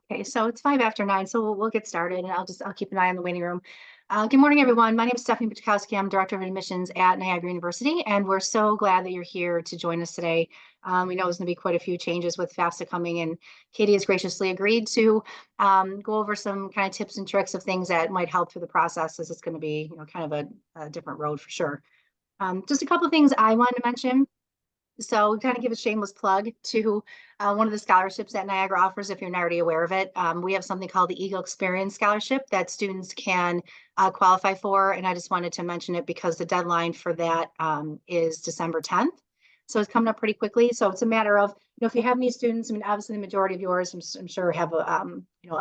Okay, so it's 5 after 9, so we'll get started, and I'll keep an eye on the waiting room. Good morning, everyone. My name is Stephanie Buczkowski. I'm Director of Admissions at Niagara University, and we're so glad that you're here to join us today. We know there's going to be quite a few changes with FAFSA coming, and Katie has graciously agreed to go over some kind of tips and tricks of things that might help through the process, as it's going to be, kind of a different road for sure. Just a couple of things I wanted to mention. So we kind of give a shameless plug to one of the scholarships that Niagara offers, if you're not already aware of it. We have something called the Eagle Experience Scholarship that students can qualify for. And I just wanted to mention it because the deadline for that is December 10th. So it's coming up pretty quickly. So it's a matter of, if you have any students, I mean, obviously the majority of yours, I'm sure have,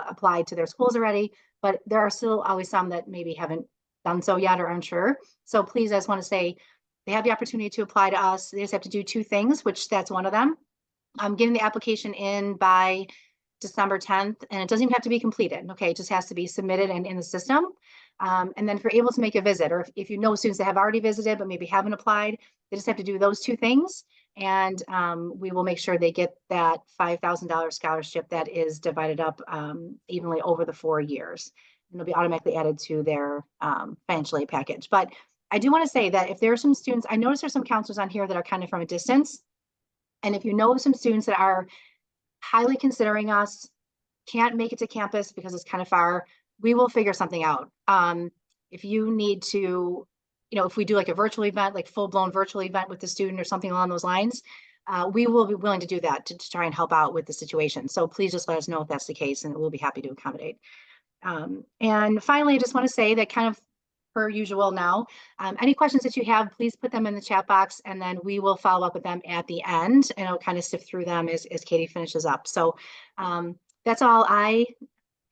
applied to their schools already, but there are still always some that maybe haven't done so yet or unsure. So please, I just want to say, they have the opportunity to apply to us. They just have to do two things, which that's one of them. Getting the application in by December 10th, and it doesn't even have to be completed. Okay, it just has to be submitted and in the system. And then if you're able to make a visit, or if you know students that have already visited but maybe haven't applied, they just have to do those two things. And we will make sure they get that $5,000 scholarship that is divided up evenly over the 4 years. And it'll be automatically added to their financial aid package. But I do want to say that if there are some students, I notice there's some counselors on here that are kind of from a distance. And if you know some students that are highly considering us, can't make it to campus because it's kind of far, we will figure something out. If you need to, if we do like a virtual event, like full-blown virtual event with the student or something along those lines, we will be willing to do that to try and help out with the situation. So please just let us know if that's the case, and we'll be happy to accommodate. And finally, I just want to say that kind of per usual now, any questions that you have, please put them in the chat box, and then we will follow up with them at the end, and I'll kind of sift through them as Katie finishes up. So that's all I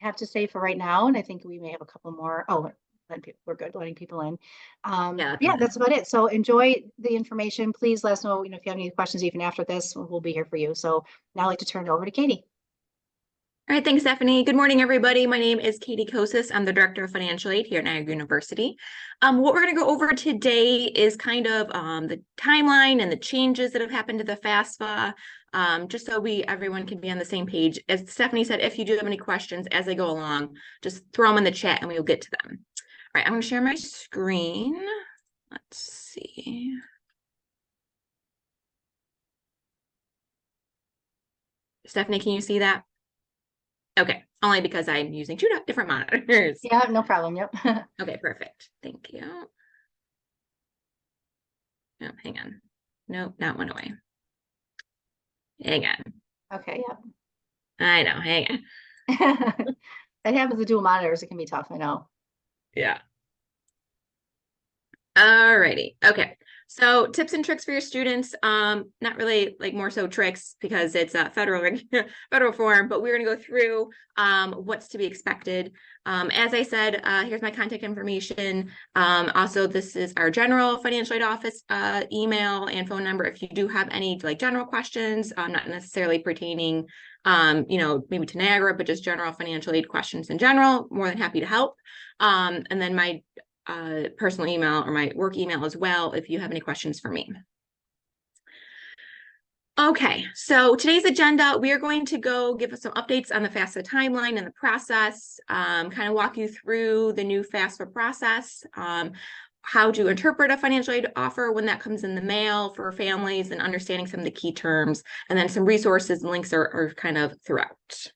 have to say for right now. And I think we may have a couple more. Oh, we're good letting people in. Yeah, that's about it. So enjoy the information. Please let us know, if you have any questions even after this, we'll be here for you. So now I'd like to turn it over to Katie. All right, thanks, Stephanie. Good morning, everybody. My name is Katie Kosis. I'm the Director of Financial Aid here at Niagara University. What we're going to go over today is kind of the timeline and the changes that have happened to the FAFSA, just so everyone can be on the same page. As Stephanie said, if you do have any questions as I go along, just throw them in the chat and we will get to them. All right, I'm going to share my screen. Let's see. Stephanie, can you see that? Okay, only because I'm using two different monitors. Yeah, no problem. Yep. Okay, perfect. Thank you. Oh, hang on. Nope, that went away. Hang on. Okay, yep. I know, hang on. That happens with dual monitors. It can be tough, I know. Yeah. All righty. Okay. So tips and tricks for your students, not really like more so tricks because it's a federal form, but we're going to go through what's to be expected. As I said, here's my contact information. Also, this is our general financial aid office email and phone number. If you do have any like general questions, not necessarily pertaining, maybe to Niagara, but just general financial aid questions in general, more than happy to help. And then my personal email or my work email as well if you have any questions for me. Okay, so today's agenda, we are going to go give us some updates on the FAFSA timeline and the process, kind of walk you through the new FAFSA process, how to interpret a financial aid offer when that comes in the mail for families, and understanding some of the key terms, and then some resources and links are kind of throughout.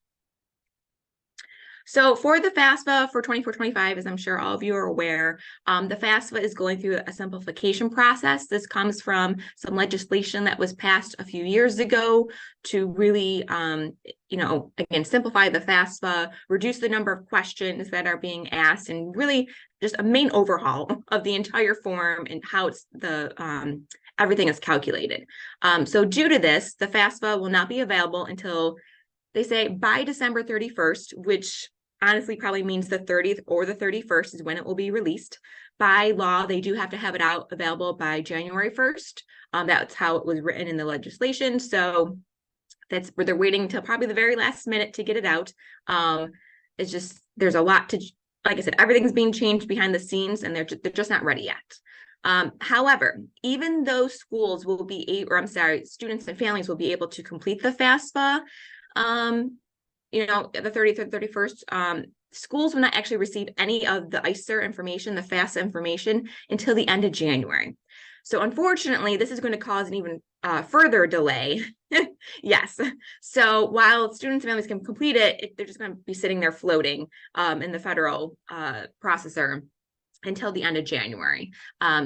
So for the FAFSA for 24-25, as I'm sure all of you are aware, the FAFSA is going through a simplification process. This comes from some legislation that was passed a few years ago to really, again, simplify the FAFSA, reduce the number of questions that are being asked, and really just a main overhaul of the entire form and how it's everything is calculated. So due to this, the FAFSA will not be available until, they say, by December 31st, which honestly probably means the 30th or the 31st is when it will be released. By law, they do have to have it out available by January 1st. That's how it was written in the legislation. So that's where they're waiting until probably the very last minute to get it out. It's just, there's a lot to, like I said, everything's being changed behind the scenes, and they're just not ready yet. However, even though schools will be students and families will be able to complete the FAFSA, the 30th or 31st, schools will not actually receive any of the ICER information, the FAFSA information, until the end of January. So unfortunately, this is going to cause an even further delay. Yes. So while students and families can complete it, they're just going to be sitting there floating in the federal processor until the end of January.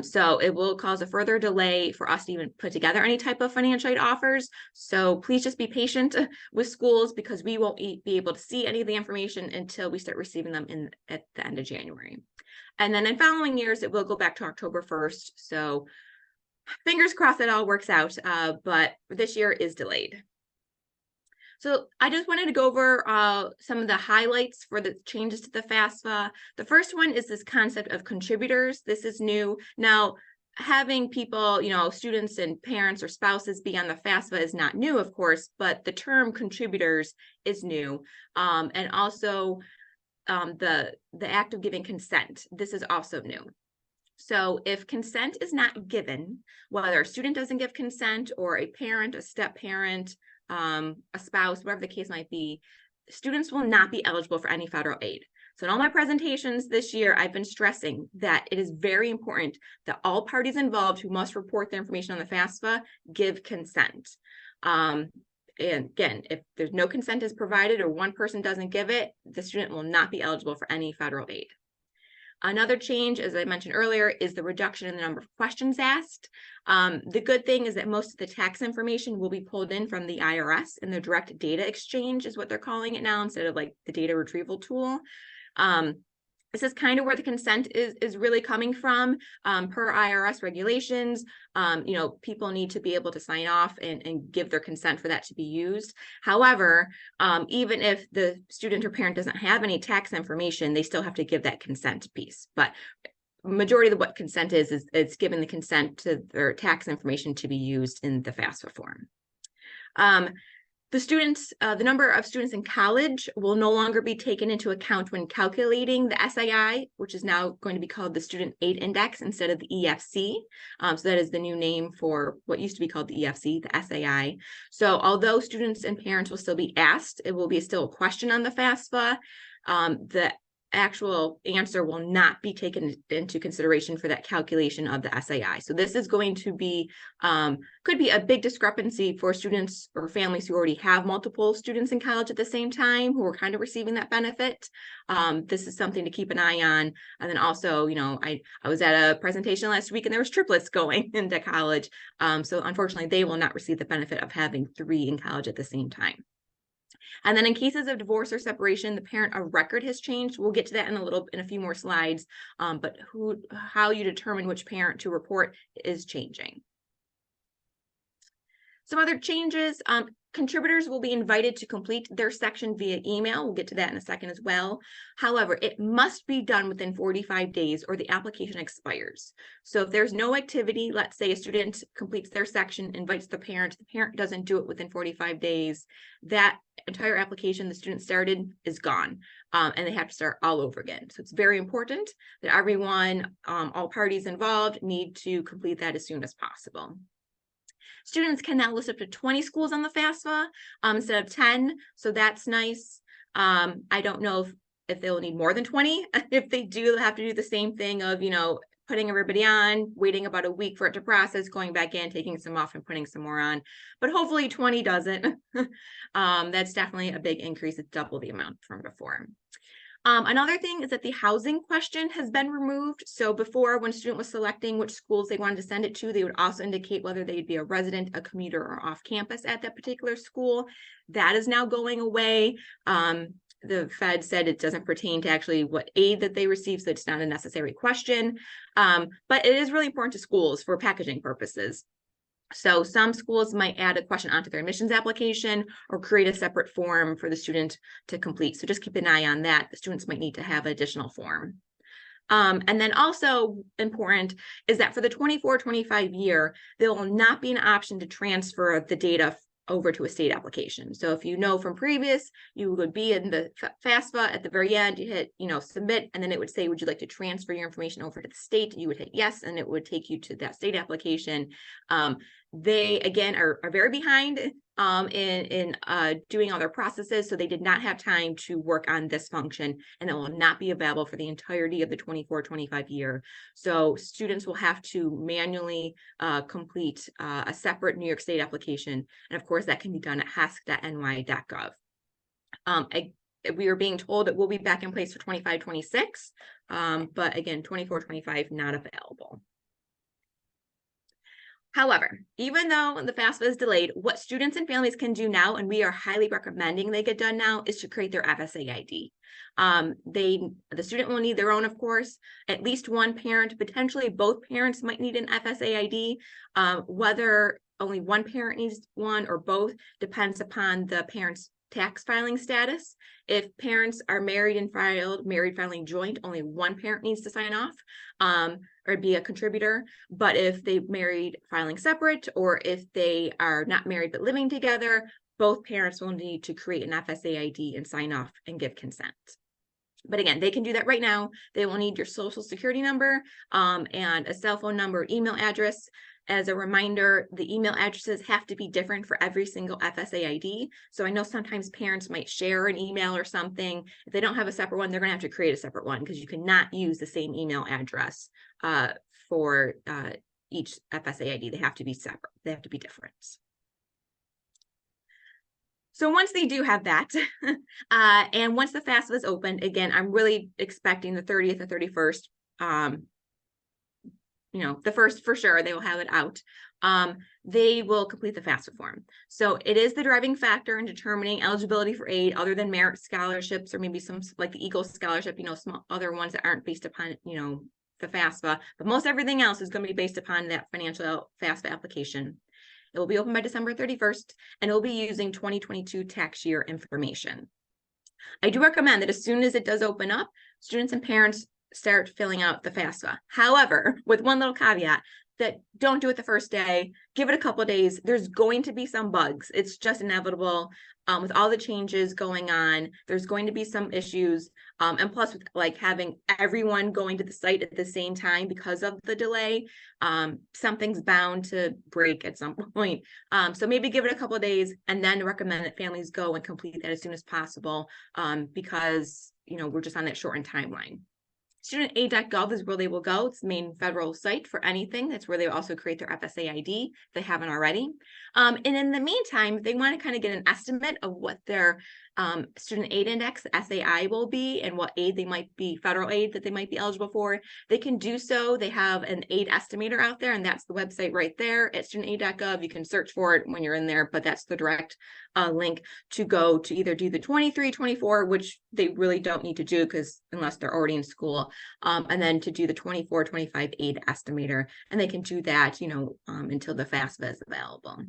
So it will cause a further delay for us to even put together any type of financial aid offers. So please just be patient with schools, because we won't be able to see any of the information until we start receiving them at the end of January. And then in following years, it will go back to October 1st. So fingers crossed that all works out, but this year is delayed. So I just wanted to go over some of the highlights for the changes to the FAFSA. The first one is this concept of contributors. This is new. Now, having people, students and parents or spouses be on the FAFSA is not new, of course, but the term contributors is new. And also the act of giving consent. This is also new. So if consent is not given, whether a student doesn't give consent or a parent, a step parent, a spouse, whatever the case might be, students will not be eligible for any federal aid. So in all my presentations this year, I've been stressing that it is very important that all parties involved who must report their information on the FAFSA give consent. And again, if there's no consent is provided or one person doesn't give it, the student will not be eligible for any federal aid. Another change, as I mentioned earlier, is the reduction in the number of questions asked. The good thing is that most of the tax information will be pulled in from the IRS, and the direct data exchange is what they're calling it now, instead of like the data retrieval tool. This is kind of where the consent is really coming from, per IRS regulations. People need to be able to sign off and give their consent for that to be used. However, even if the student or parent doesn't have any tax information, they still have to give that consent piece. But majority of what consent is it's giving the consent to their tax information to be used in the FAFSA form. The number of students in college will no longer be taken into account when calculating the SAI, which is now going to be called the Student Aid Index instead of the EFC. So that is the new name for what used to be called the EFC, the SAI. So although students and parents will still be asked, it will be still a question on the FAFSA. The actual answer will not be taken into consideration for that calculation of the SAI. So this is going to be, could be a big discrepancy for students or families who already have multiple students in college at the same time, who are kind of receiving that benefit. This is something to keep an eye on. And then also, I was at a presentation last week and there was triplets going into college. So unfortunately, they will not receive the benefit of having 3 in college at the same time. And then in cases of divorce or separation, the parent of record has changed. We'll get to that in a few more slides, but how you determine which parent to report is changing. Some other changes, contributors will be invited to complete their section via email. We'll get to that in a second as well. However, it must be done within 45 days or the application expires. So if there's no activity, let's say a student completes their section, invites the parent doesn't do it within 45 days, that entire application the student started is gone, and they have to start all over again. So it's very important that everyone, all parties involved, need to complete that as soon as possible. Students can now list up to 20 schools on the FAFSA instead of 10, so that's nice. I don't know if they'll need more than 20. If they do, they'll have to do the same thing of, putting everybody on, waiting about a week for it to process, going back in, taking some off and putting some more on. But hopefully 20 doesn't. That's definitely a big increase. It's double the amount from before. Another thing is that the housing question has been removed. So before, when a student was selecting which schools they wanted to send it to, they would also indicate whether they'd be a resident, a commuter, or off campus at that particular school. That is now going away. The Fed said it doesn't pertain to actually what aid that they receive, so it's not a necessary question. But it is really important to schools for packaging purposes. So some schools might add a question onto their admissions application or create a separate form for the student to complete. So just keep an eye on that. The students might need to have an additional form. And then also important is that for the 24-25 year, there will not be an option to transfer the data over to a state application. So if you know from previous, you would be in the FAFSA at the very end, you hit, submit, and then it would say, would you like to transfer your information over to the state? You would hit yes, and it would take you to that state application. They, again, are very behind in doing all their processes, so they did not have time to work on this function, and it will not be available for the entirety of the 24-25 year. So students will have to manually complete a separate New York State application, and of course that can be done at hask.ny.gov. We are being told it will be back in place for 25-26, but again, 24-25 not available. However, even though the FAFSA is delayed, what students and families can do now, and we are highly recommending they get done now, is to create their FSA ID. The student will need their own, of course. At least one parent, potentially both parents, might need an FSA ID. Whether only one parent needs one or both depends upon the parent's tax filing status. If parents are married and married filing joint, only one parent needs to sign off or be a contributor. But if they married filing separate, or if they are not married but living together, both parents will need to create an FSA ID and sign off and give consent. But again, they can do that right now. They will need your social security number and a cell phone number, email address. As a reminder, the email addresses have to be different for every single FSA ID. So I know sometimes parents might share an email or something. If they don't have a separate one, they're going to have to create a separate one, because you cannot use the same email address for each FSA ID. They have to be separate. They have to be different. So once they do have that, and once the FAFSA is opened, again, I'm really expecting the 30th or 31st, the first for sure, they will have it out. They will complete the FAFSA form. So it is the driving factor in determining eligibility for aid, other than merit scholarships, or maybe some like the Eagle Scholarship, small other ones that aren't based upon, the FAFSA, but most everything else is going to be based upon that financial FAFSA application. It will be open by December 31st, and it will be using 2022 tax year information. I do recommend that as soon as it does open up, students and parents start filling out the FAFSA. However, with one little caveat, that don't do it the first day, give it a couple of days. There's going to be some bugs. It's just inevitable. With all the changes going on, there's going to be some issues. And plus, with like having everyone going to the site at the same time because of the delay, something's bound to break at some point. So maybe give it a couple of days, and then recommend that families go and complete that as soon as possible, because we're just on that shortened timeline. Studentaid.gov is where they will go. It's the main federal site for anything. That's where they will also create their FSA ID if they haven't already. And in the meantime, they want to kind of get an estimate of what their student aid index, SAI, will be, and what aid they might be, federal aid that they might be eligible for. They can do so. They have an aid estimator out there, and that's the website right there at studentaid.gov. You can search for it when you're in there, but that's the direct link to go to either do the 23-24, which they really don't need to do because unless they're already in school, and then to do the 24-25 aid estimator, and they can do that until the FAFSA is available.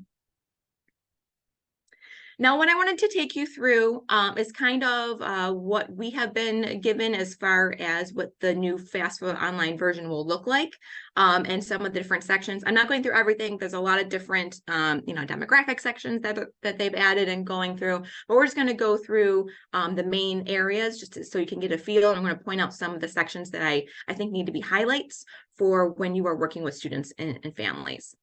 Now, what I wanted to take you through is kind of what we have been given as far as what the new FAFSA online version will look like, and some of the different sections. I'm not going through everything. There's a lot of different, demographic sections that they've added and going through, but we're just going to go through the main areas just so you can get a feel. And I'm going to point out some of the sections that I think need to be highlights for when you are working with students and families.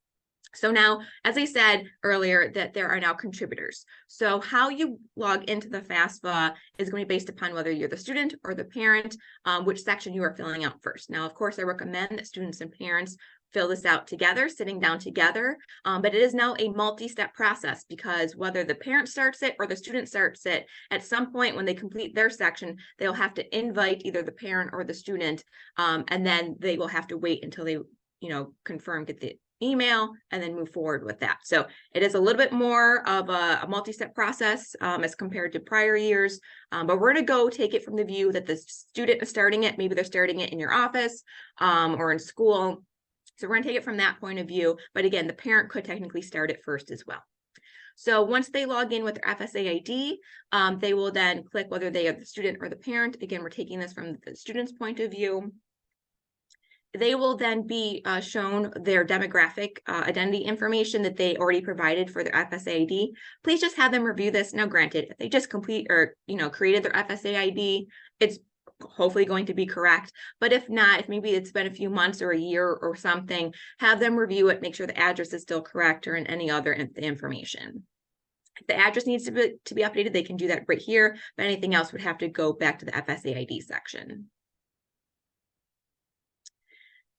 So now, as I said earlier, that there are now contributors. So how you log into the FAFSA is going to be based upon whether you're the student or the parent, which section you are filling out first. Now, of course, I recommend that students and parents fill this out together, sitting down together, but it is now a multi-step process, because whether the parent starts it or the student starts it, at some point when they complete their section, they'll have to invite either the parent or the student, and then they will have to wait until they, confirm, get the email, and then move forward with that. So it is a little bit more of a multi-step process as compared to prior years, but we're going to go take it from the view that the student is starting it. Maybe they're starting it in your office or in school. So we're going to take it from that point of view. But again, the parent could technically start it first as well. So once they log in with their FSA ID, they will then click whether they are the student or the parent. Again, we're taking this from the student's point of view. They will then be shown their demographic identity information that they already provided for their FSA ID. Please just have them review this. Now, granted, if they just complete or created their FSA ID, it's hopefully going to be correct. But if not, if maybe it's been a few months or a year or something, have them review it, make sure the address is still correct or in any other information. If the address needs to be updated, they can do that right here, but anything else would have to go back to the FSA-ID section.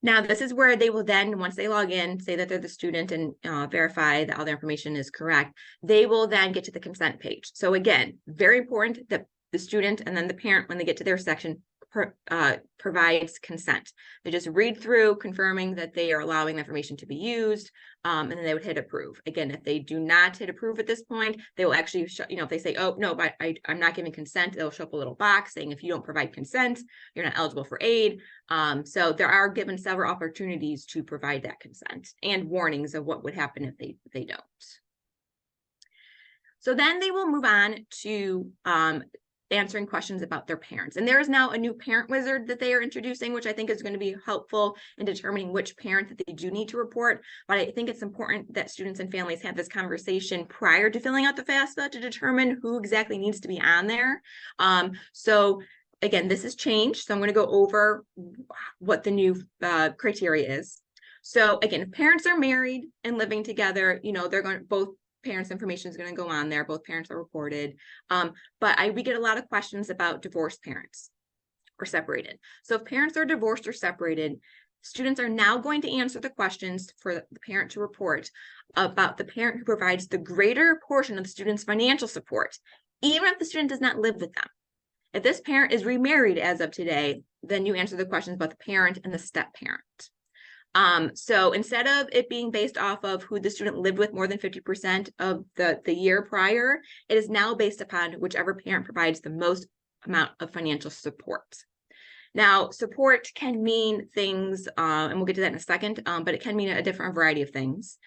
Now, this is where they will then, once they log in, say that they're the student and verify that all their information is correct, they will then get to the consent page. So again, very important that the student and then the parent, when they get to their section, provides consent. They just read through confirming that they are allowing the information to be used, and then they would hit approve. Again, if they do not hit approve at this point, they will actually, if they say, oh, no, but I'm not giving consent, they'll show up a little box saying, if you don't provide consent, you're not eligible for aid. So there are given several opportunities to provide that consent and warnings of what would happen if they don't. So then they will move on to answering questions about their parents. And there is now a new parent wizard that they are introducing, which I think is going to be helpful in determining which parent that they do need to report. But I think it's important that students and families have this conversation prior to filling out the FAFSA to determine who exactly needs to be on there. So again, this has changed. So I'm going to go over what the new criteria is. So again, if parents are married and living together, they're going to both parents' information is going to go on there. Both parents are reported. But we get a lot of questions about divorced parents or separated. So if parents are divorced or separated, students are now going to answer the questions for the parent to report about the parent who provides the greater portion of the student's financial support, even if the student does not live with them. If this parent is remarried as of today, then you answer the questions about the parent and the step parent. So instead of it being based off of who the student lived with more than 50% of the year prior, it is now based upon whichever parent provides the most amount of financial support. Now, support can mean things, and we'll get to that in a second, but it can mean a different variety of things.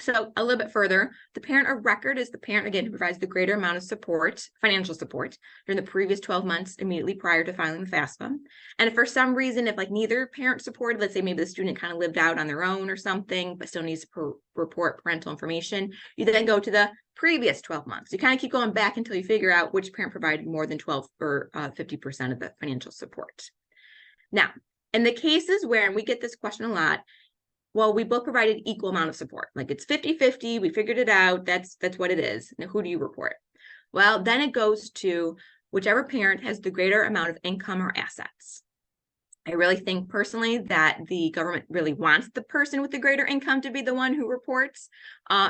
So a little bit further, the parent of record is the parent, again, who provides the greater amount of support, financial support, during the previous 12 months immediately prior to filing the FAFSA. And if for some reason, if neither parent supported, let's say maybe the student kind of lived out on their own or something, but still needs to report parental information, you then go to the previous 12 months. You kind of keep going back until you figure out which parent provided more than 12 or 50% of the financial support. Now, in the cases where, and we get this question a lot, well, we both provided equal amount of support. Like it's 50-50, we figured it out, that's what it is. Now, who do you report? Well, then it goes to whichever parent has the greater amount of income or assets. I really think personally that the government really wants the person with the greater income to be the one who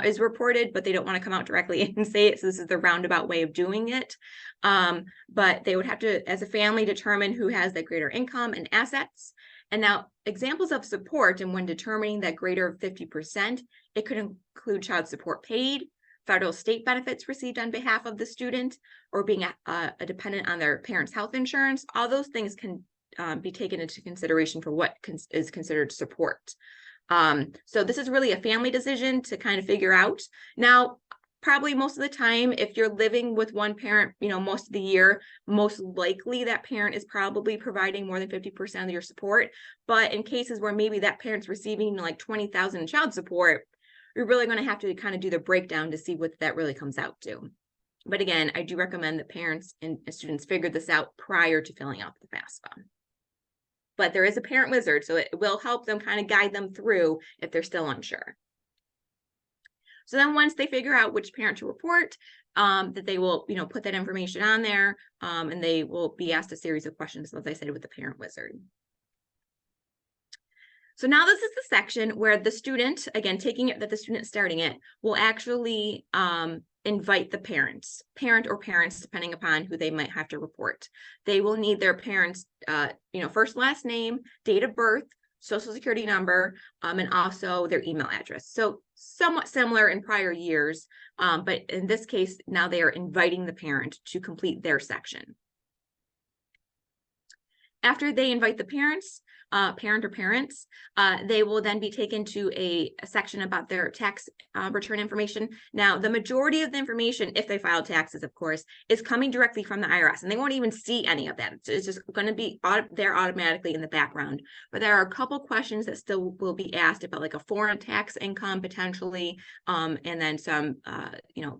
is reported, but they don't want to come out directly and say it. So this is the roundabout way of doing it. But they would have to, as a family, determine who has that greater income and assets. And now examples of support, and when determining that greater of 50%, it could include child support paid, federal state benefits received on behalf of the student, or being a dependent on their parents' health insurance. All those things can be taken into consideration for what is considered support. So this is really a family decision to kind of figure out. Now, probably most of the time, if you're living with one parent, most of the year, most likely that parent is probably providing more than 50% of your support. But in cases where maybe that parent's receiving like $20,000 in child support, you're really going to have to kind of do the breakdown to see what that really comes out to. But again, I do recommend that parents and students figure this out prior to filling out the FAFSA. But there is a parent wizard, so it will help them kind of guide them through if they're still unsure. So then once they figure out which parent to report, that they will, put that information on there, and they will be asked a series of questions, as I said, with the parent wizard. So now this is the section where the student, again, taking it that the student starting it, will actually invite the parent or parents, depending upon who they might have to report. They will need their parents, first, last name, date of birth, social security number, and also their email address. So somewhat similar in prior years, but in this case, now they are inviting the parent to complete their section. After they invite the parents, parent or parents, they will then be taken to a section about their tax return information. Now, the majority of the information, if they file taxes, of course, is coming directly from the IRS, and they won't even see any of that. It's just going to be there automatically in the background. But there are a couple questions that still will be asked about, like a foreign tax income potentially, and then some,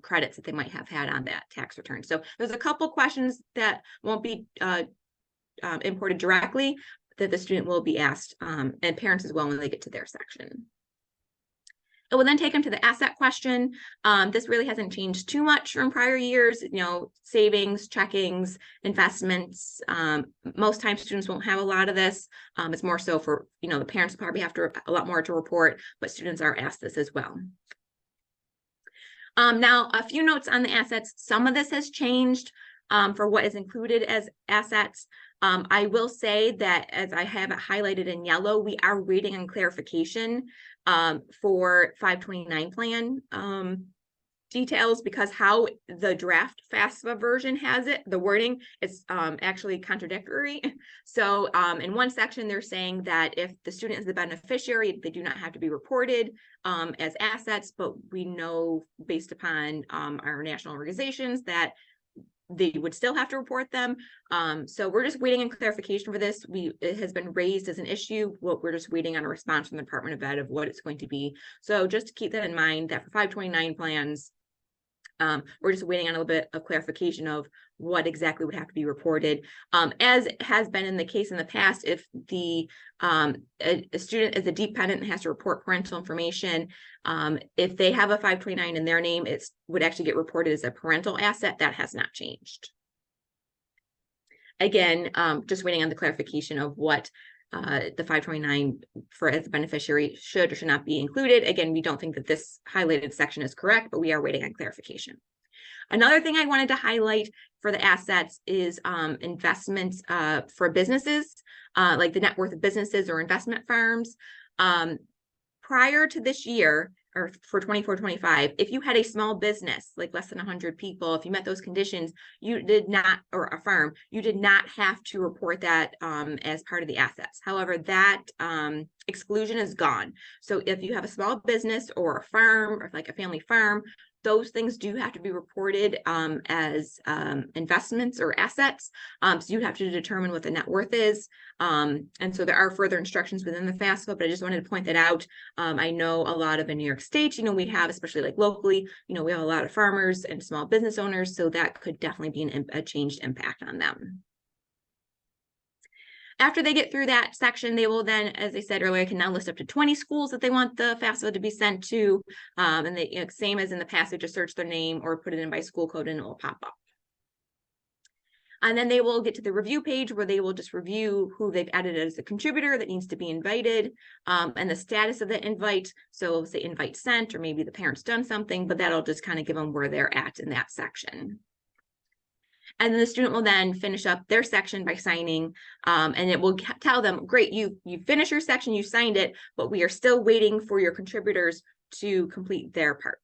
credits that they might have had on that tax return. So there's a couple questions that won't be imported directly that the student will be asked, and parents as well when they get to their section. It will then take them to the asset question. This really hasn't changed too much from prior years. Savings, checkings, investments. Most times students won't have a lot of this. It's more so for, the parents probably have a lot more to report, but students are asked this as well. Now, a few notes on the assets. Some of this has changed for what is included as assets. I will say that, as I have it highlighted in yellow, we are waiting on clarification for 529 plan details, because how the draft FAFSA version has it, the wording is actually contradictory. So in one section, they're saying that if the student is the beneficiary, they do not have to be reported as assets, but we know based upon our national organizations that they would still have to report them. So we're just waiting on clarification for this. It has been raised as an issue. We're just waiting on a response from the Department of Ed of what it's going to be. So just to keep that in mind, that for 529 plans, we're just waiting on a little bit of clarification of what exactly would have to be reported. As has been in the case in the past, if the a student is a dependent and has to report parental information, if they have a 529 in their name, it would actually get reported as a parental asset. That has not changed. Again, just waiting on the clarification of what the 529 for as a beneficiary should or should not be included. Again, we don't think that this highlighted section is correct, but we are waiting on clarification. Another thing I wanted to highlight for the assets is investments for businesses, like the net worth of businesses or investment firms. Prior to this year, or for 24-25, if you had a small business, like less than 100 people, if you met those conditions, you did not, or a firm, you did not have to report that as part of the assets. However, that exclusion is gone. So if you have a small business or a firm, or like a family firm, those things do have to be reported as investments or assets. So you have to determine what the net worth is. And so there are further instructions within the FAFSA, but I just wanted to point that out. I know a lot of in New York State, we have, especially like locally, we have a lot of farmers and small business owners. So that could definitely be a changed impact on them. After they get through that section, they will then, as I said earlier, can now list up to 20 schools that they want the FAFSA to be sent to. And they, same as in the past, they just search their name or put it in by school code and it will pop up. And then they will get to the review page where they will just review who they've added as a contributor that needs to be invited, and the status of the invite. So say invite sent, or maybe the parent's done something, but that'll just kind of give them where they're at in that section. And then the student will then finish up their section by signing, and it will tell them, great, you finished your section, you signed it, but we are still waiting for your contributors to complete their part.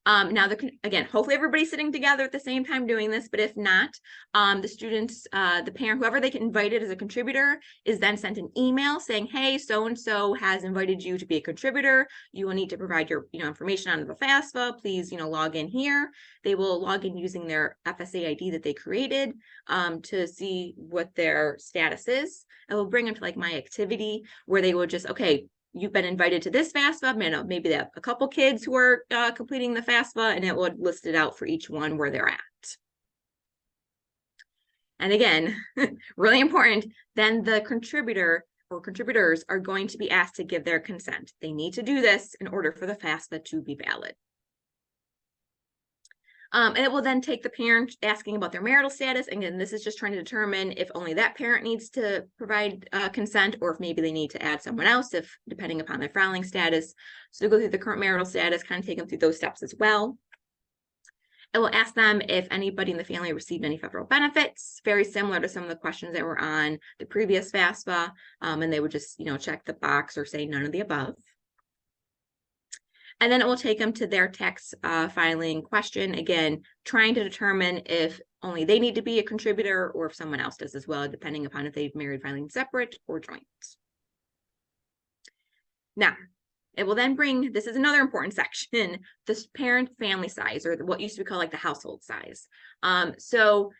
Now, again, hopefully everybody's sitting together at the same time doing this, but if not, the students, the parent, whoever they can invite as a contributor, is then sent an email saying, hey, so-and-so has invited you to be a contributor. You will need to provide your information on the FAFSA. Please, log in here. They will log in using their FSA ID that they created to see what their status is. It will bring them to like My Activity, where they will just, okay, you've been invited to this FAFSA, maybe they have a couple kids who are completing the FAFSA, and it would list it out for each one where they're at. And again, really important, then the contributor or contributors are going to be asked to give their consent. They need to do this in order for the FAFSA to be valid. And it will then take the parent asking about their marital status. Again, this is just trying to determine if only that parent needs to provide consent, or if maybe they need to add someone else, if depending upon their filing status. So to go through the current marital status, kind of take them through those steps as well. It will ask them if anybody in the family received any federal benefits, very similar to some of the questions that were on the previous FAFSA, and they would just, check the box or say none of the above. And then it will take them to their tax filing question, again, trying to determine if only they need to be a contributor or if someone else does as well, depending upon if they've married filing separate or joint. Now, it will then bring, this is another important section, this parent family size, or what used to be called like the household size. So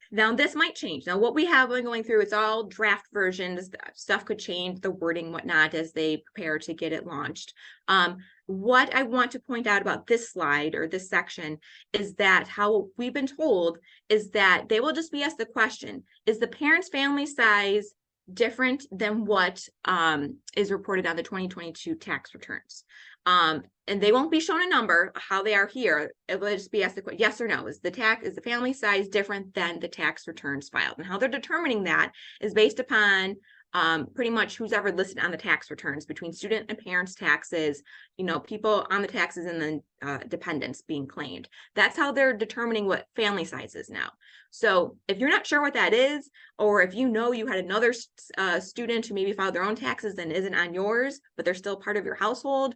now this might change. Now what we have been going through, it's all draft versions. Stuff could change, the wording, whatnot, as they prepare to get it launched. What I want to point out about this slide or this section is that how we've been told is that they will just be asked the question, is the parent's family size different than what is reported on the 2022 tax returns? And they won't be shown a number, how they are here. It will just be asked the question, yes or no, is the family size different than the tax returns filed? And how they're determining that is based upon pretty much who's ever listed on the tax returns between student and parents' taxes, people on the taxes and then dependents being claimed. That's how they're determining what family size is now. So if you're not sure what that is, or if you had another student who maybe filed their own taxes and isn't on yours, but they're still part of your household,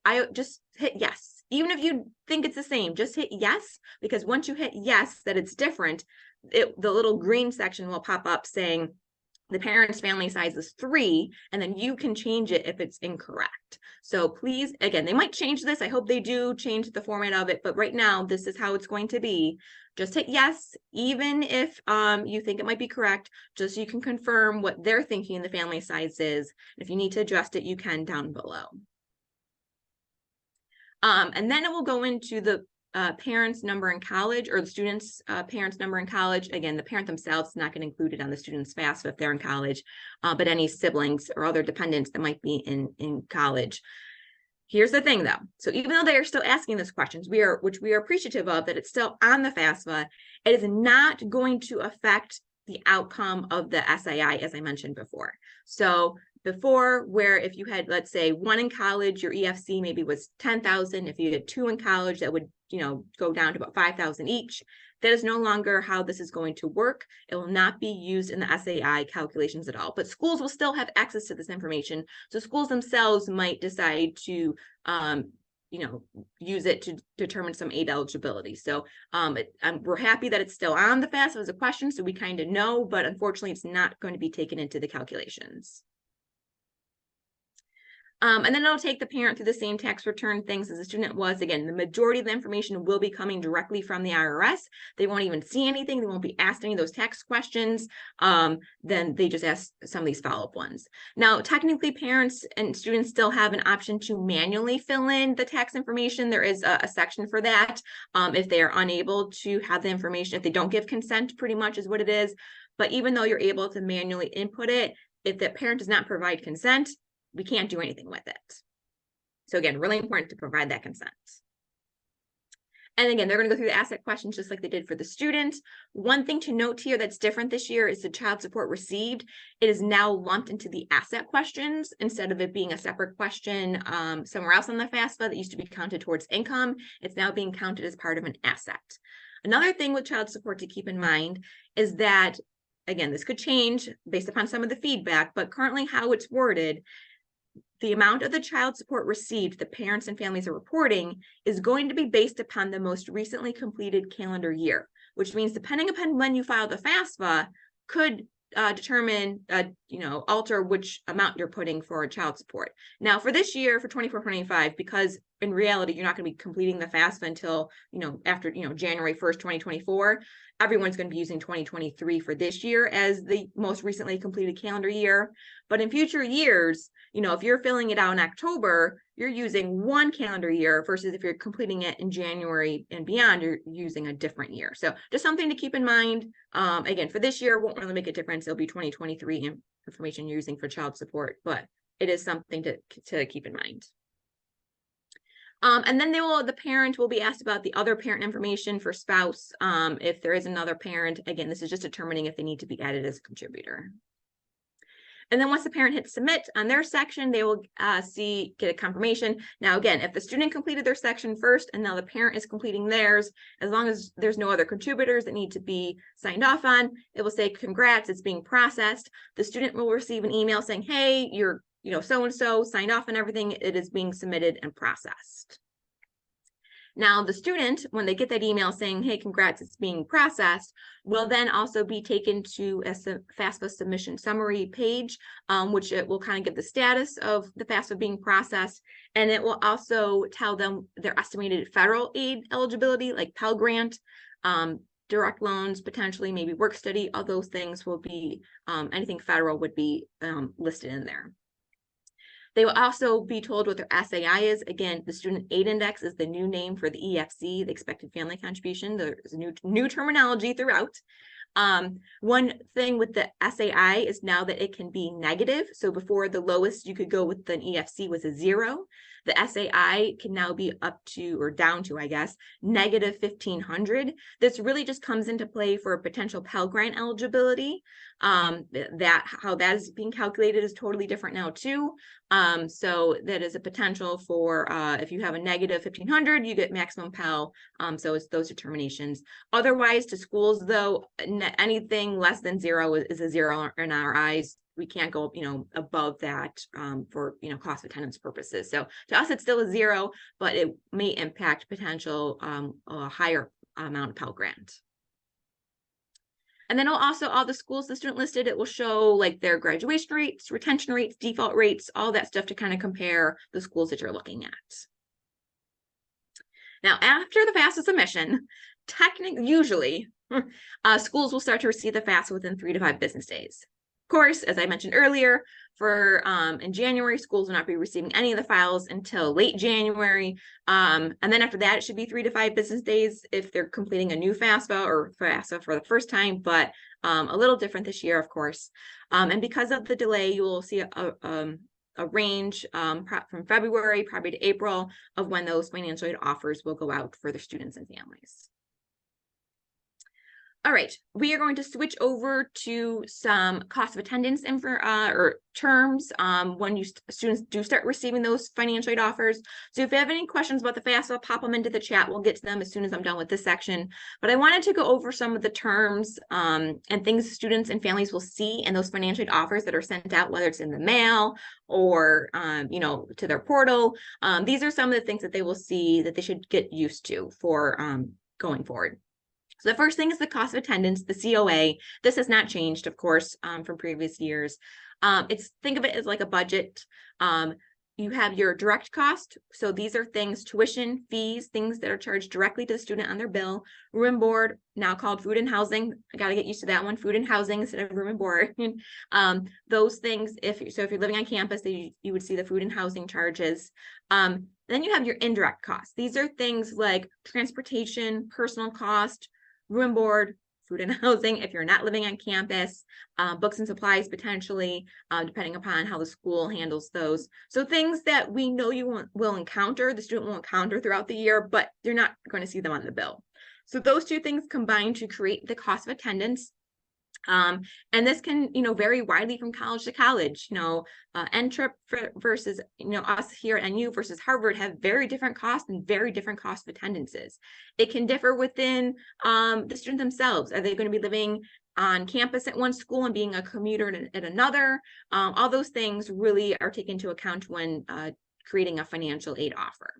I just hit yes. Even if you think it's the same, just hit yes, because once you hit yes that it's different, the little green section will pop up saying the parent's family size is 3, and then you can change it if it's incorrect. So please, again, they might change this. I hope they do change the format of it, but right now this is how it's going to be. Just hit yes, even if you think it might be correct, just so you can confirm what they're thinking the family size is. If you need to adjust it, you can down below. And then it will go into the parents' number in college, or the student's parents' number in college. Again, the parent themselves is not going to include it on the student's FAFSA if they're in college, but any siblings or other dependents that might be in college. Here's the thing though. So even though they are still asking these questions, which we are appreciative of, that it's still on the FAFSA, it is not going to affect the outcome of the SII, as I mentioned before. So before, where if you had, let's say, 1 in college, your EFC maybe was 10,000. If you had 2 in college, that would, go down to about 5,000 each. That is no longer how this is going to work. It will not be used in the SAI calculations at all, but schools will still have access to this information. So schools themselves might decide to, use it to determine some aid eligibility. So we're happy that it's still on the FAFSA as a question, so we kind of know, but unfortunately it's not going to be taken into the calculations. And then it'll take the parent through the same tax return things as the student was. Again, the majority of the information will be coming directly from the IRS. They won't even see anything. They won't be asked any of those tax questions. Then they just ask some of these follow-up ones. Now, technically, parents and students still have an option to manually fill in the tax information. There is a section for that. If they are unable to have the information, if they don't give consent, pretty much is what it is. But even though you're able to manually input it, if the parent does not provide consent, we can't do anything with it. So again, really important to provide that consent. And again, they're going to go through the asset questions just like they did for the student. One thing to note here that's different this year is the child support received. It is now lumped into the asset questions instead of it being a separate question somewhere else on the FAFSA that used to be counted towards income. It's now being counted as part of an asset. Another thing with child support to keep in mind is that, again, this could change based upon some of the feedback, but currently how it's worded, the amount of the child support received the parents and families are reporting is going to be based upon the most recently completed calendar year, which means depending upon when you file the FAFSA could determine, alter which amount you're putting for child support. Now for this year, for 24-25, because in reality, you're not going to be completing the FAFSA until, after, January 1st, 2024, everyone's going to be using 2023 for this year as the most recently completed calendar year. But in future years, if you're filling it out in October, you're using one calendar year versus if you're completing it in January and beyond, you're using a different year. So just something to keep in mind. Again, for this year, won't really make a difference. It'll be 2023 information you're using for child support, but it is something to keep in mind. And then the parent will be asked about the other parent information for spouse. If there is another parent, again, this is just determining if they need to be added as a contributor. And then once the parent hits submit on their section, they will get a confirmation. Now, again, if the student completed their section first and now the parent is completing theirs, as long as there's no other contributors that need to be signed off on, it will say, congrats, it's being processed. The student will receive an email saying, hey, your so-and-so signed off on everything, it is being submitted and processed. Now, the student, when they get that email saying, hey, congrats, it's being processed, will then also be taken to a FAFSA submission summary page, which it will kind of give the status of the FAFSA being processed. And it will also tell them their estimated federal aid eligibility, like Pell Grant, direct loans, potentially maybe work study, all those things will be, anything federal would be listed in there. They will also be told what their SAI is. Again, the Student Aid Index is the new name for the EFC, the Expected Family Contribution. There's a new terminology throughout. One thing with the SAI is now that it can be negative. So before, the lowest you could go with an EFC was a 0. The SAI can now be up to, or down to, I guess, negative 1,500. This really just comes into play for potential Pell Grant eligibility. How that is being calculated is totally different now too. So that is a potential for, if you have a negative 1,500, you get maximum Pell. So it's those determinations. Otherwise, to schools though, anything less than 0 is a 0 in our eyes. We can't go, above that for, cost of attendance purposes. So to us, it's still a 0, but it may impact potential a higher amount of Pell Grant. And then also all the schools the student listed, it will show like their graduation rates, retention rates, default rates, all that stuff to kind of compare the schools that you're looking at. Now, after the FAFSA submission, usually schools will start to receive the FAFSA within 3 to 5 business days. Of course, as I mentioned earlier, for in January, schools will not be receiving any of the files until late January. And then after that, it should be 3 to 5 business days if they're completing a new FAFSA or FAFSA for the first time, but a little different this year, of course. And because of the delay, you will see a range from February probably to April of when those financial aid offers will go out for the students and families. All right, we are going to switch over to some cost of attendance or terms when students do start receiving those financial aid offers. So if you have any questions about the FAFSA, pop them into the chat. We'll get to them as soon as I'm done with this section. But I wanted to go over some of the terms and things students and families will see in those financial aid offers that are sent out, whether it's in the mail or to their portal. These are some of the things that they will see that they should get used to for going forward. So the first thing is the cost of attendance, the COA. This has not changed, of course, from previous years. Think of it as like a budget. You have your direct cost. So these are things, tuition, fees, things that are charged directly to the student on their bill. Room and board, now called food and housing. I got to get used to that one, food and housing instead of room and board. Those things, if you're living on campus, you would see the food and housing charges. Then you have your indirect costs. These are things like transportation, personal cost, room and board, food and housing if you're not living on campus, books and supplies potentially, depending upon how the school handles those. So things that we know you will encounter, the student will encounter throughout the year, but you're not going to see them on the bill. So those two things combine to create the cost of attendance. And this can, vary widely from college to college. NTRIP versus, us here at NU versus Harvard have very different costs and very different cost of attendances. It can differ within the student themselves. Are they going to be living on campus at one school and being a commuter at another? All those things really are taken into account when creating a financial aid offer.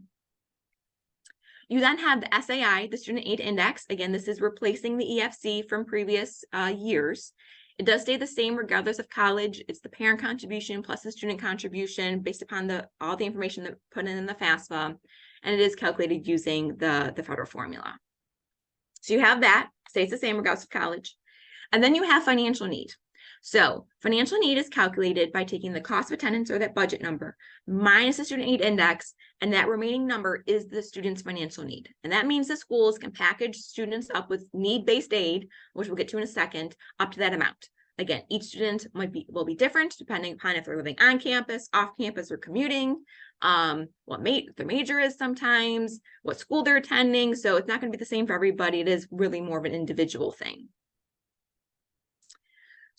You then have the SAI, the Student Aid Index. Again, this is replacing the EFC from previous years. It does stay the same regardless of college. It's the parent contribution plus the student contribution based upon all the information that put in the FAFSA, and it is calculated using the federal formula. So you have that, stays the same regardless of college. And then you have financial need. So financial need is calculated by taking the cost of attendance, or that budget number, minus the student aid index, and that remaining number is the student's financial need. And that means the schools can package students up with need-based aid, which we'll get to in a second, up to that amount. Again, each student will be different depending upon if they're living on campus, off campus, or commuting, what their major is sometimes, what school they're attending. So it's not going to be the same for everybody. It is really more of an individual thing.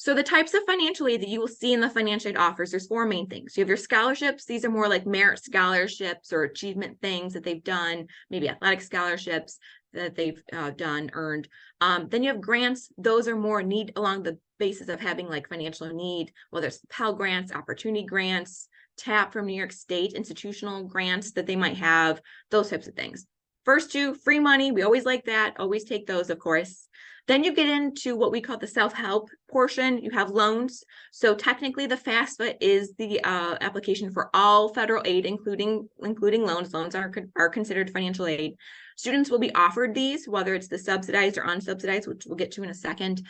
So the types of financial aid that you will see in the financial aid offers, there's 4 main things. You have your scholarships. These are more like merit scholarships or achievement things that they've done, maybe athletic scholarships that they've earned. Then you have grants. Those are more need along the basis of having like financial need, whether it's Pell Grants, opportunity grants, tap from New York State institutional grants that they might have, those types of things. First two, free money. We always like that. Always take those, of course. Then you get into what we call the self-help portion. You have loans. So technically the FAFSA is the application for all federal aid, including loans. Loans are considered financial aid. Students will be offered these, whether it's the subsidized or unsubsidized, which we'll get to in a second,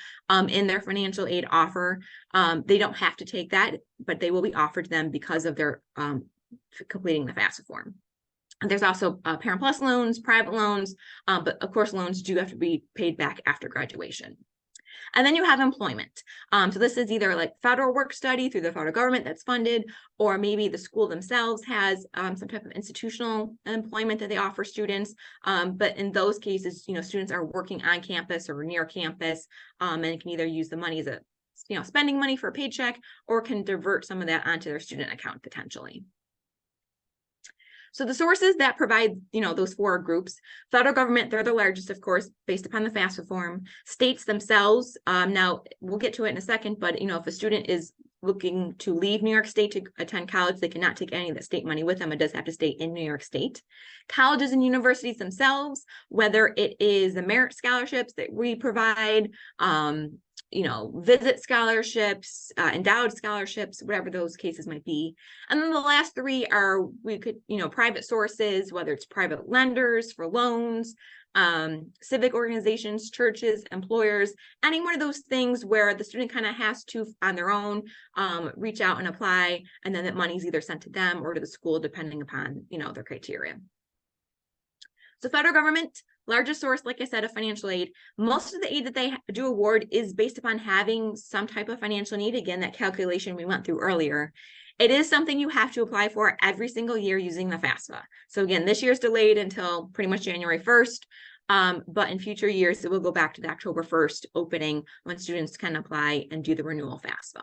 in their financial aid offer. They don't have to take that, but they will be offered to them because of their completing the FAFSA form. And there's also Parent Plus loans, private loans, but of course loans do have to be paid back after graduation. And then you have employment. So this is either like federal work study through the federal government that's funded, or maybe the school themselves has some type of institutional employment that they offer students. But in those cases, students are working on campus or near campus, and can either use the money as a, spending money for a paycheck, or can divert some of that onto their student account potentially. So the sources that provide, those four groups: federal government, they're the largest, of course, based upon the FAFSA form. States themselves, now we'll get to it in a second, but if a student is looking to leave New York State to attend college, they cannot take any of that state money with them. It does have to stay in New York State. Colleges and universities themselves, whether it is the merit scholarships that we provide, visit scholarships, endowed scholarships, whatever those cases might be. And then the last three are, private sources, whether it's private lenders for loans, civic organizations, churches, employers, any one of those things where the student kind of has to, on their own, reach out and apply, and then that money is either sent to them or to the school, depending upon, their criteria. So federal government, largest source, like I said, of financial aid. Most of the aid that they do award is based upon having some type of financial need. Again, that calculation we went through earlier. It is something you have to apply for every single year using the FAFSA. So again, this year's delayed until pretty much January 1st. But in future years, it will go back to the October 1st opening when students can apply and do the renewal FAFSA.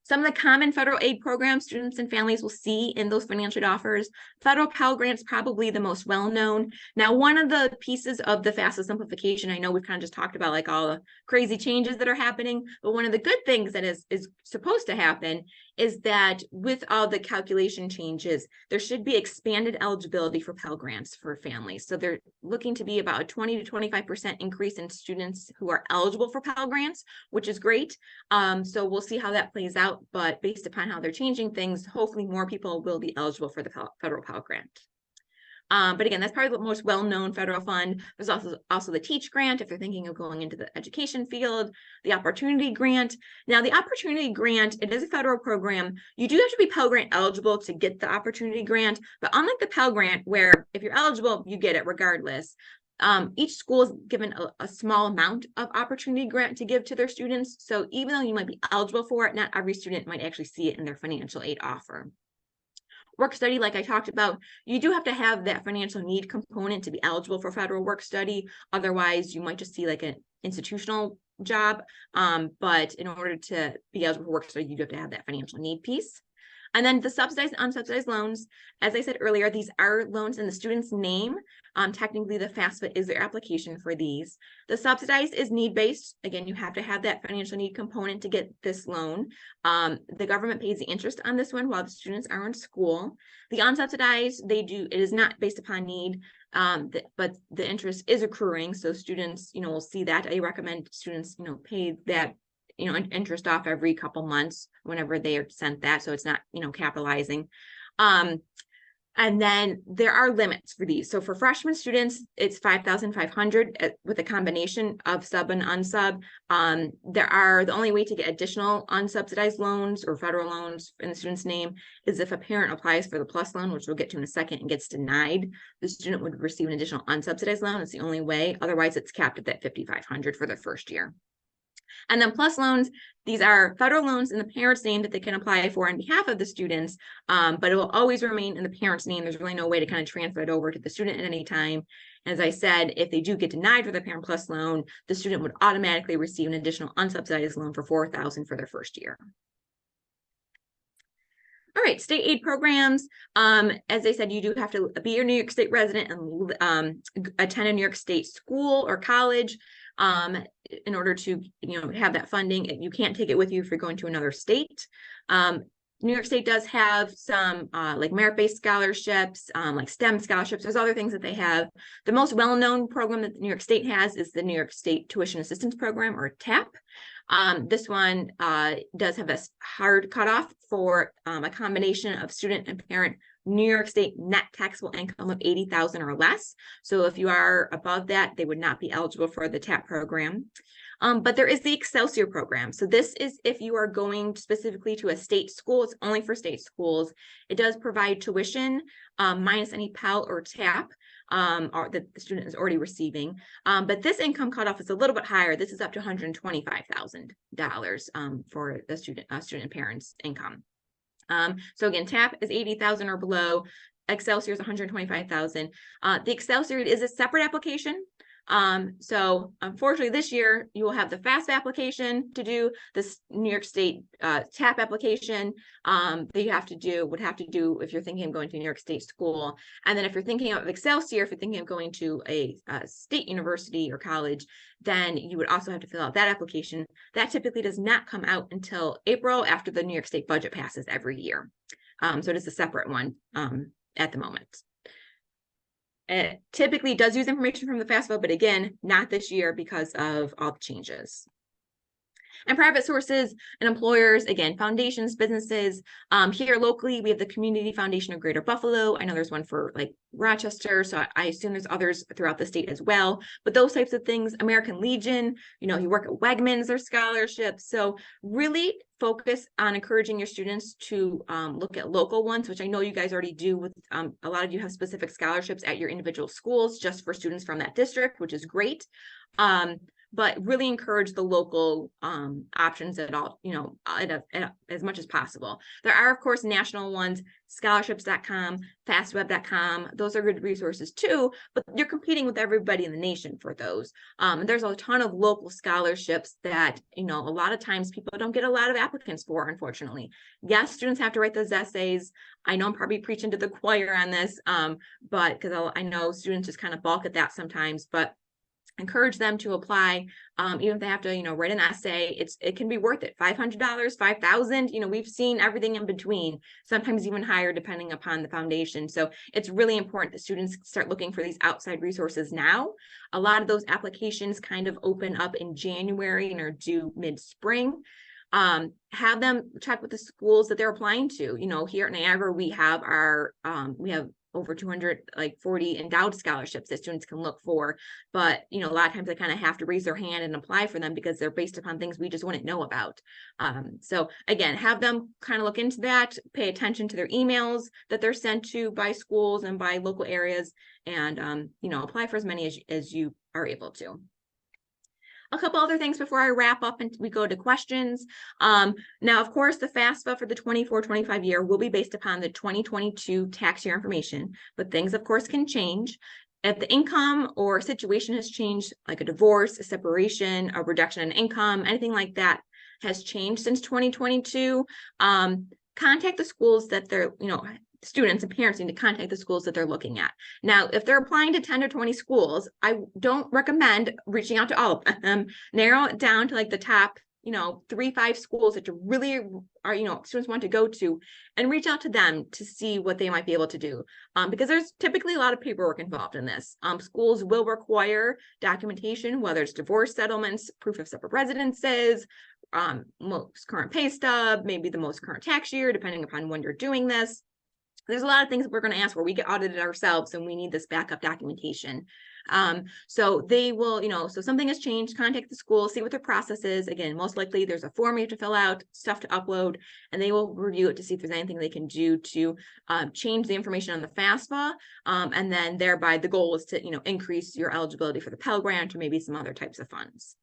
Some of the common federal aid programs students and families will see in those financial aid offers. Federal Pell Grant's probably the most well-known. Now, one of the pieces of the FAFSA simplification, I know we've kind of just talked about like all the crazy changes that are happening, but one of the good things that is supposed to happen is that with all the calculation changes, there should be expanded eligibility for Pell Grants for families. So they're looking to be about a 20 to 25% increase in students who are eligible for Pell Grants, which is great. So we'll see how that plays out, but based upon how they're changing things, hopefully more people will be eligible for the federal Pell Grant. But again, that's probably the most well-known federal fund. There's also the Teach Grant, if you're thinking of going into the education field, the Opportunity Grant. Now, the Opportunity Grant, it is a federal program. You do have to be Pell Grant eligible to get the Opportunity Grant, but unlike the Pell Grant, where if you're eligible, you get it regardless. Each school is given a small amount of Opportunity Grant to give to their students. So even though you might be eligible for it, not every student might actually see it in their financial aid offer. Work study, like I talked about, you do have to have that financial need component to be eligible for federal work study. Otherwise, you might just see like an institutional job. But in order to be eligible for work study, you do have to have that financial need piece. And then the subsidized and unsubsidized loans, as I said earlier, these are loans in the student's name. Technically, the FAFSA is their application for these. The subsidized is need-based. Again, you have to have that financial need component to get this loan. The government pays the interest on this one while the students are in school. The unsubsidized, it is not based upon need, but the interest is accruing. So students, will see that. I recommend students, pay that interest off every couple months whenever they are sent that. So it's not, capitalizing. And then there are limits for these. So for freshman students, it's $5,500 with a combination of sub and unsub. The only way to get additional unsubsidized loans or federal loans in the student's name is if a parent applies for the plus loan, which we'll get to in a second, and gets denied. The student would receive an additional unsubsidized loan. It's the only way. Otherwise, it's capped at that $5,500 for their first year. And then plus loans, these are federal loans in the parent's name that they can apply for on behalf of the students, but it will always remain in the parent's name. There's really no way to kind of transfer it over to the student at any time. As I said, if they do get denied for the parent plus loan, the student would automatically receive an additional unsubsidized loan for $4,000 for their first year. All right, state aid programs. As I said, you do have to be a New York State resident and attend a New York State school or college. In order to have that funding. You can't take it with you if you're going to another state. New York State does have some like merit-based scholarships, like STEM scholarships. There's other things that they have. The most well-known program that New York State has is the New York State Tuition Assistance Program, or TAP. This one does have a hard cutoff for a combination of student and parent New York State net taxable income of $80,000 or less. So if you are above that, they would not be eligible for the TAP program. But there is the Excelsior program. So this is if you are going specifically to a state school. It's only for state schools. It does provide tuition minus any Pell or TAP or that the student is already receiving. But this income cutoff is a little bit higher. This is up to $125,000 for the student and parents' income. So again, TAP is 80,000 or below. Excelsior is 125,000. The Excelsior is a separate application. So unfortunately this year you will have the FAFSA application to do, this New York State TAP application that you would have to do if you're thinking of going to a New York State school. And then if you're thinking of Excelsior, if you're thinking of going to a state university or college, then you would also have to fill out that application. That typically does not come out until April, after the New York State budget passes every year. So it is a separate one at the moment. It typically does use information from the FAFSA, but again, not this year because of all the changes. And private sources and employers, again, foundations, businesses. Here locally, we have the Community Foundation of Greater Buffalo. I know there's one for like Rochester, so I assume there's others throughout the state as well. But those types of things, American Legion, you work at Wegmans, there's scholarships. So really focus on encouraging your students to look at local ones, which I know you guys already do with a lot of you have specific scholarships at your individual schools just for students from that district, which is great. But really encourage the local options at all, as much as possible. There are, of course, national ones, scholarships.com, fastweb.com. Those are good resources too, but you're competing with everybody in the nation for those. And there's a ton of local scholarships that, a lot of times people don't get a lot of applicants for, unfortunately. Yes, students have to write those essays. I know I'm probably preaching to the choir on this, but because I know students just kind of balk at that sometimes, but encourage them to apply, even if they have to, write an essay. It can be worth it. $500, $5,000. We've seen everything in between, sometimes even higher depending upon the foundation. So it's really important that students start looking for these outside resources now. A lot of those applications kind of open up in January and are due mid-spring. Have them check with the schools that they're applying to. Here at Niagara, we have we have over 240 endowed scholarships that students can look for. But, a lot of times they kind of have to raise their hand and apply for them because they're based upon things we just wouldn't know about. So again, have them kind of look into that, pay attention to their emails that they're sent to by schools and by local areas, and, apply for as many as you are able to. A couple other things before I wrap up and we go to questions. Now, of course, the FAFSA for the 24-25 year will be based upon the 2022 tax year information, but things, of course, can change. If the income or situation has changed, like a divorce, a separation, a reduction in income, anything like that has changed since 2022, contact the schools that they're, students and parents need to contact the schools that they're looking at. Now, if they're applying to 10 or 20 schools, I don't recommend reaching out to all of them. Narrow it down to like the top, 3-5 schools that you really are, students want to go to, and reach out to them to see what they might be able to do. Because there's typically a lot of paperwork involved in this. Schools will require documentation, whether it's divorce settlements, proof of separate residences, most current pay stub, maybe the most current tax year, depending upon when you're doing this. There's a lot of things that we're going to ask where we get audited ourselves and we need this backup documentation. So they will, so something has changed, contact the school, see what their process is. Again, most likely there's a form you have to fill out, stuff to upload, and they will review it to see if there's anything they can do to change the information on the FAFSA. And then thereby the goal is to, increase your eligibility for the Pell Grant or maybe some other types of funds.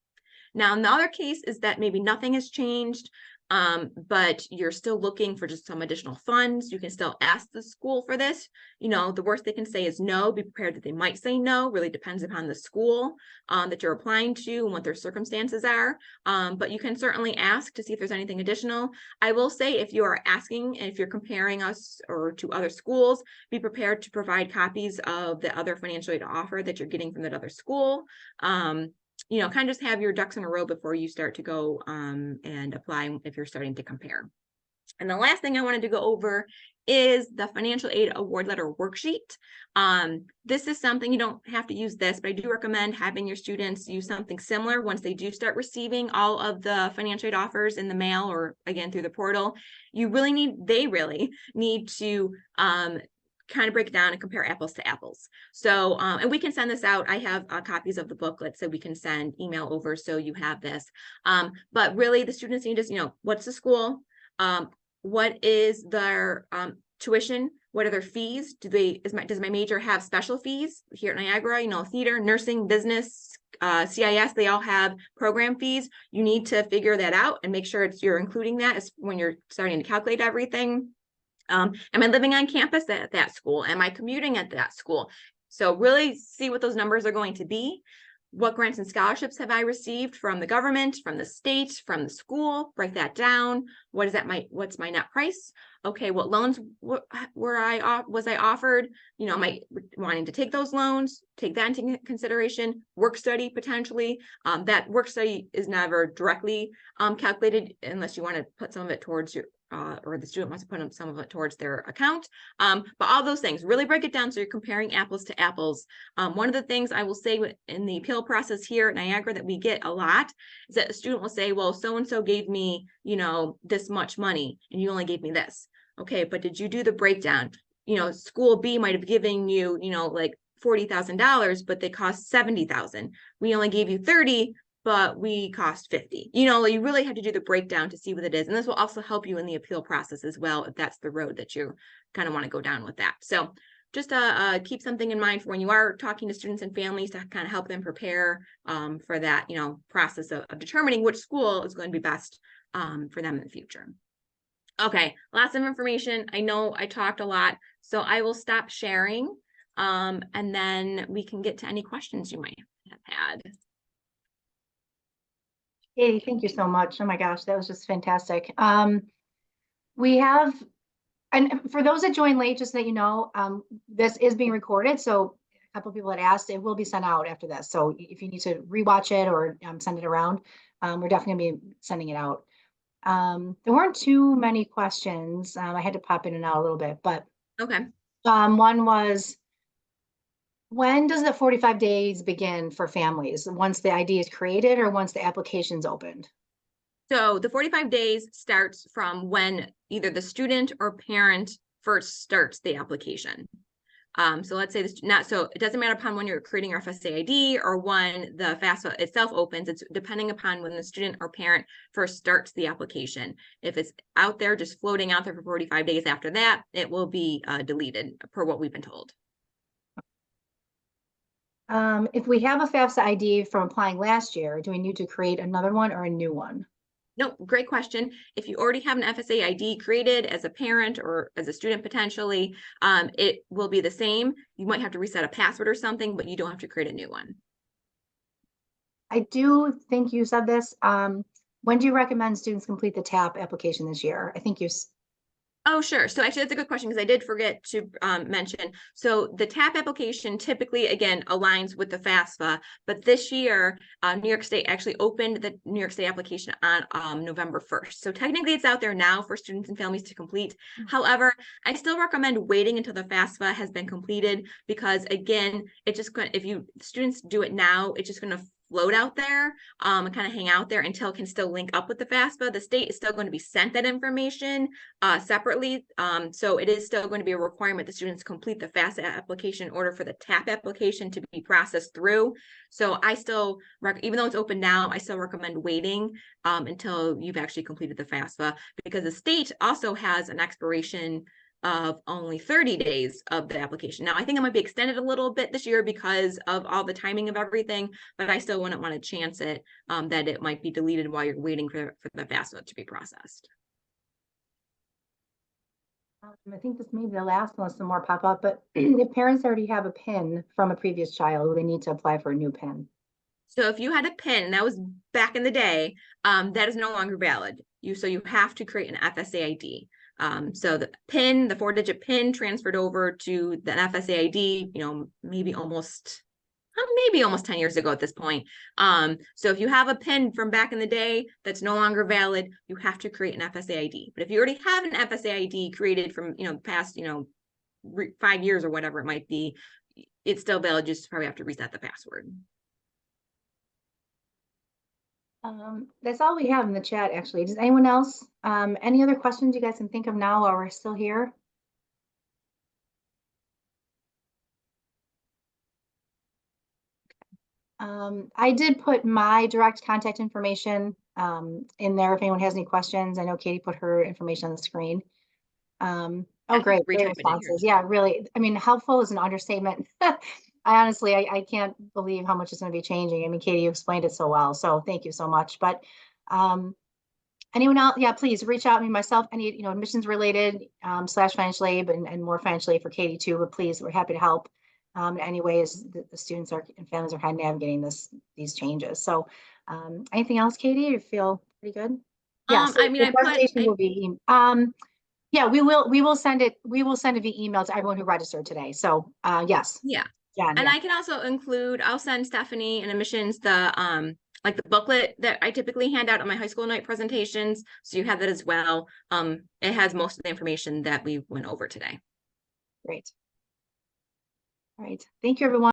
Now, in the other case is that maybe nothing has changed, but you're still looking for just some additional funds. You can still ask the school for this. The worst they can say is no. Be prepared that they might say no. Really depends upon the school that you're applying to and what their circumstances are. But you can certainly ask to see if there's anything additional. I will say, if you are asking and if you're comparing us or to other schools, be prepared to provide copies of the other financial aid offer that you're getting from that other school. Kind of just have your ducks in a row before you start to go and apply if you're starting to compare. And the last thing I wanted to go over is the financial aid award letter worksheet. This is something, you don't have to use this, but I do recommend having your students use something similar once they do start receiving all of the financial aid offers in the mail or again through the portal. They really need to kind of break it down and compare apples to apples. So, and we can send this out. I have copies of the booklet, so we can send email over so you have this. But really the students need to, what's the school? What is their tuition? What are their fees? Does my major have special fees here at Niagara? Theater, nursing, business, CIS, they all have program fees. You need to figure that out and make sure you're including that when you're starting to calculate everything. Am I living on campus at that school? Am I commuting at that school? So really see what those numbers are going to be. What grants and scholarships have I received from the government, from the state, from the school? Break that down. What's my net price? Okay, what loans was I offered? Am I wanting to take those loans? Take that into consideration. Work study potentially. That work study is never directly calculated unless you want to put some of it towards your or the student wants to put some of it towards their account. But all those things, really break it down so you're comparing apples to apples. One of the things I will say in the appeal process here at Niagara that we get a lot is that a student will say, well, so-and-so gave me, this much money and you only gave me this. Okay, but did you do the breakdown? School B might have given you, like $40,000, but they cost $70,000. We only gave you 30, but we cost 50. You really have to do the breakdown to see what it is. And this will also help you in the appeal process as well, if that's the road that you kind of want to go down with that. So just keep something in mind for when you are talking to students and families to kind of help them prepare for that, process of determining which school is going to be best for them in the future. Okay, lots of information. I know I talked a lot, so I will stop sharing and then we can get to any questions you might have had. Katie, thank you so much. Oh my gosh, that was just fantastic. We have, and for those that joined late, just so that you know, this is being recorded. So a couple of people had asked, it will be sent out after this. So if you need to rewatch it or send it around, we're definitely gonna be sending it out. There weren't too many questions. I had to pop in and out a little bit, but Okay. one was, when does the 45 days begin for families? Once the ID is created or once the application's opened? So the 45 days starts from when either the student or parent first starts the application. So let's say so it doesn't matter upon when you're creating your FSA ID or when the FAFSA itself opens. It's depending upon when the student or parent first starts the application. If it's out there, just floating out there for 45 days after that, it will be deleted per what we've been told. If we have a FAFSA ID from applying last year, do we need to create another one or a new one? No, great question. If you already have an FSA ID created as a parent or as a student potentially, it will be the same. You might have to reset a password or something, but you don't have to create a new one. I do think you said this. When do you recommend students complete the TAP application this year? I think Oh, sure. So actually, that's a good question because I did forget to mention. So the TAP application typically, again, aligns with the FAFSA, but this year, New York State actually opened the New York State application on November 1st. So technically it's out there now for students and families to complete. However, I still recommend waiting until the FAFSA has been completed because again, if students do it now, it's just going to float out there and kind of hang out there until it can still link up with the FAFSA. The state is still going to be sent that information separately. So it is still going to be a requirement that students complete the FAFSA application in order for the TAP application to be processed through. So I still, even though it's open now, I still recommend waiting until you've actually completed the FAFSA because the state also has an expiration of only 30 days of the application. Now, I think it might be extended a little bit this year because of all the timing of everything, but I still wouldn't want to chance it that it might be deleted while you're waiting for the FAFSA to be processed. I think this may be the last one, some more pop up, but if parents already have a PIN from a previous child, they need to apply for a new PIN. So if you had a PIN, that was back in the day, that is no longer valid. So you have to create an FSA ID. So the PIN, the 4-digit PIN transferred over to the FSA ID, maybe almost maybe almost 10 years ago at this point. So if you have a PIN from back in the day that's no longer valid, you have to create an FSA ID. But if you already have an FSA ID created from, past, 5 years or whatever it might be, it's still valid. You just probably have to reset the password. That's all we have in the chat, actually. Does anyone else, any other questions you guys can think of now while we're still here? I did put my direct contact information in there if anyone has any questions. I know Katie put her information on the screen. Oh, great responses. Yeah, really. I mean, helpful is an understatement. I honestly, I can't believe how much is going to be changing. I mean, Katie, you explained it so well, so thank you so much. But anyone else? Yeah, please reach out to me, myself, any, admissions related / financial aid and more financial aid for Katie too, but please, we're happy to help in any ways the students and families are kind of navigating these changes. So anything else, Katie? You feel pretty good? Yeah, so the presentation will be, yeah, we will send it via email to everyone who registered today. So yes. Yeah. Jen, and yeah. I can also include, I'll send Stephanie and admissions the like the booklet that I typically hand out at my high school night presentations. So you have that as well. It has most of the information that we went over today. Great. All right. Thank you, everyone.